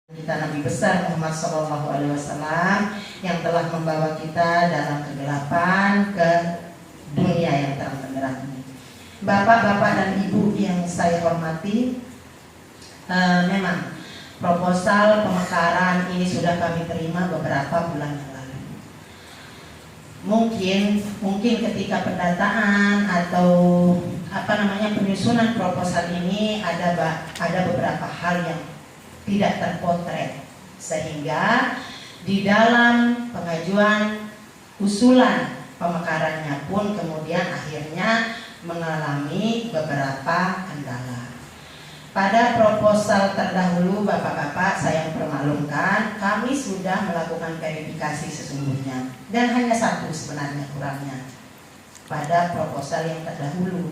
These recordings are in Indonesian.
Kita Nabi besar Muhammad SAW yang telah membawa kita dalam kegelapan ke dunia yang terang benderang ini. Bapak-bapak dan ibu yang saya hormati, memang proposal pemekaran ini sudah kami terima beberapa bulan yang lalu. Mungkin ketika pendataan atau penyusunan proposal ini ada beberapa hal yang tidak terpotret, sehingga di dalam pengajuan usulan pemekarannya pun kemudian akhirnya mengalami beberapa kendala. Pada proposal terdahulu, bapak-bapak, saya permaklumkan, kami sudah melakukan verifikasi sesungguhnya, dan hanya satu sebenarnya kurangnya pada proposal yang terdahulu.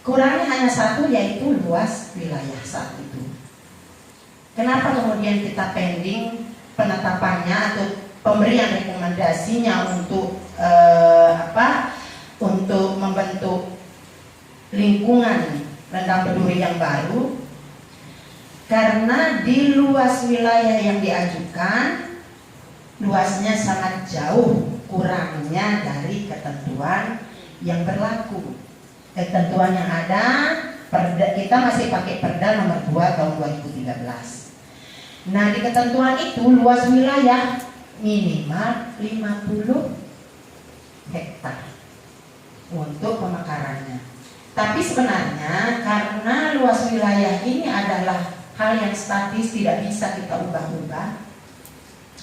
Kurangnya hanya satu, yaitu luas wilayah saat itu. Kenapa kemudian kita pending penetapannya atau pemberian rekomendasinya untuk untuk membentuk lingkungan rendang berduri yang baru? Karena di luas wilayah yang diajukan, luasnya sangat jauh kurangnya dari ketentuan yang berlaku. Ketentuan yang ada, kita masih pakai Perda nomor 2 tahun 2013. Nah, di ketentuan itu luas wilayah minimal 50 hektar untuk pemekarannya. Tapi sebenarnya karena luas wilayah ini adalah hal yang statis, tidak bisa kita ubah-ubah,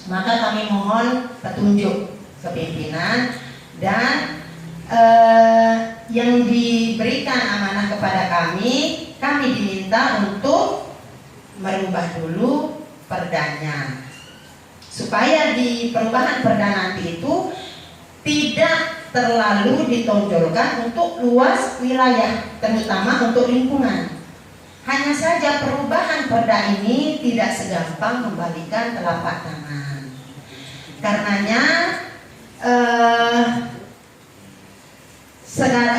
maka kami mohon petunjuk ke pimpinan dan yang diberikan amanah kepada kami diminta untuk merubah dulu perdanya, supaya di perubahan perda nanti itu tidak terlalu ditonjolkan untuk luas wilayah, terutama untuk lingkungan. Hanya saja perubahan perda ini tidak segampang membalikan telapak tangan. Karenanya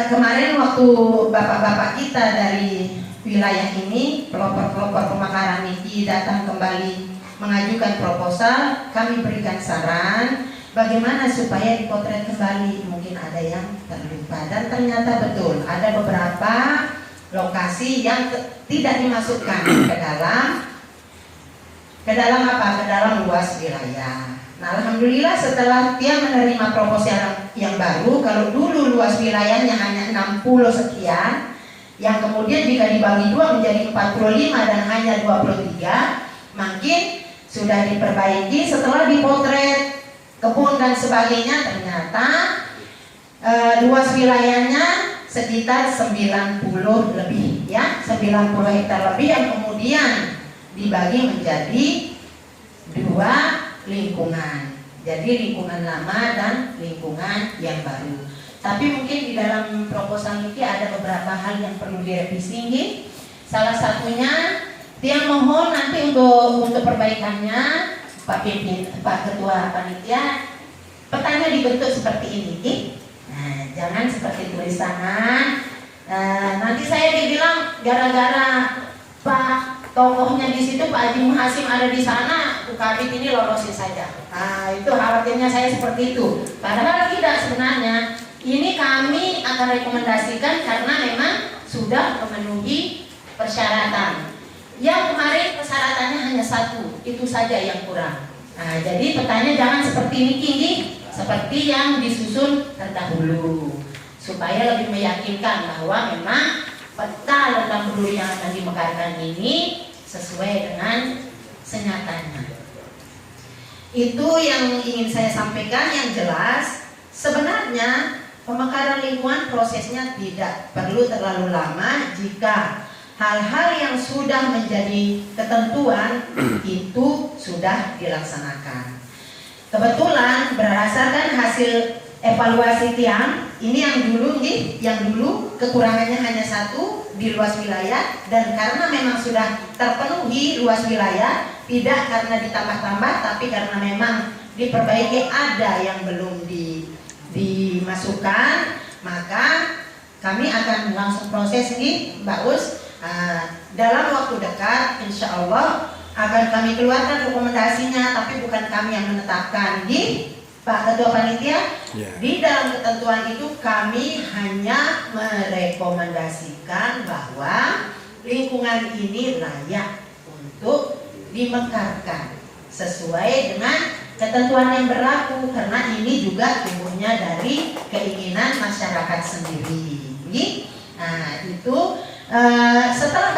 kemarin waktu bapak-bapak kita dari wilayah ini, pelopor-pelopor pemekaran ini datang kembali mengajukan proposal, kami berikan saran bagaimana supaya dipotret kembali. Mungkin ada yang terlupa, dan ternyata betul ada beberapa lokasi yang tidak dimasukkan ke dalam luas wilayah. Nah, alhamdulillah setelah dia menerima proposal yang baru, kalau dulu luas wilayahnya hanya 60 sekian, yang kemudian jika dibagi 2 menjadi 45 dan hanya 23, makin sudah diperbaiki. Setelah dipotret kebun dan sebagainya, ternyata luas wilayahnya sekitar 90 lebih, ya, 90 hektar lebih, yang kemudian dibagi menjadi 2 lingkungan. Jadi lingkungan lama dan lingkungan yang baru. Tapi mungkin di dalam proposal ini ada beberapa hal yang perlu direvisi. Salah satunya, dia mohon nanti untuk perbaikannya, Pak Ketua Panitia, petanya dibentuk seperti ini. Nah, jangan seperti tulisan. Nanti saya dibilang gara-gara Pak tokohnya di situ, Pak Haji Muhasim ada di sana, Kabit ini lolosin saja. Nah, itu khawatirnya saya seperti itu. Padahal tidak sebenarnya. Ini kami akan rekomendasikan karena memang sudah memenuhi persyaratan. Yang kemarin persyaratannya hanya satu, itu saja yang kurang. Nah, jadi petanya jangan seperti ini tinggi, seperti yang disusun terdahulu, supaya lebih meyakinkan bahwa memang peta rendang berduri yang akan dimekarkan ini sesuai dengan senyatanya. Itu yang ingin saya sampaikan. Yang jelas, sebenarnya pemekaran lingkungan prosesnya tidak perlu terlalu lama jika hal-hal yang sudah menjadi ketentuan itu sudah dilaksanakan. Kebetulan berdasarkan hasil evaluasi tiang ini yang dulu kekurangannya hanya satu di luas wilayah, dan karena memang sudah terpenuhi luas wilayah, tidak karena ditambah-tambah, tapi karena memang diperbaiki, ada yang belum dimasukkan, maka kami akan langsung proses Mbak Us. Dalam waktu dekat insya Allah akan kami keluarkan rekomendasinya, tapi bukan kami yang menetapkan. Di Pak Ketua Panitia, di dalam ketentuan itu kami hanya merekomendasikan bahwa lingkungan ini layak untuk dimekarkan sesuai dengan ketentuan yang berlaku, karena ini juga tumbuhnya dari keinginan masyarakat sendiri. Nah itu setelah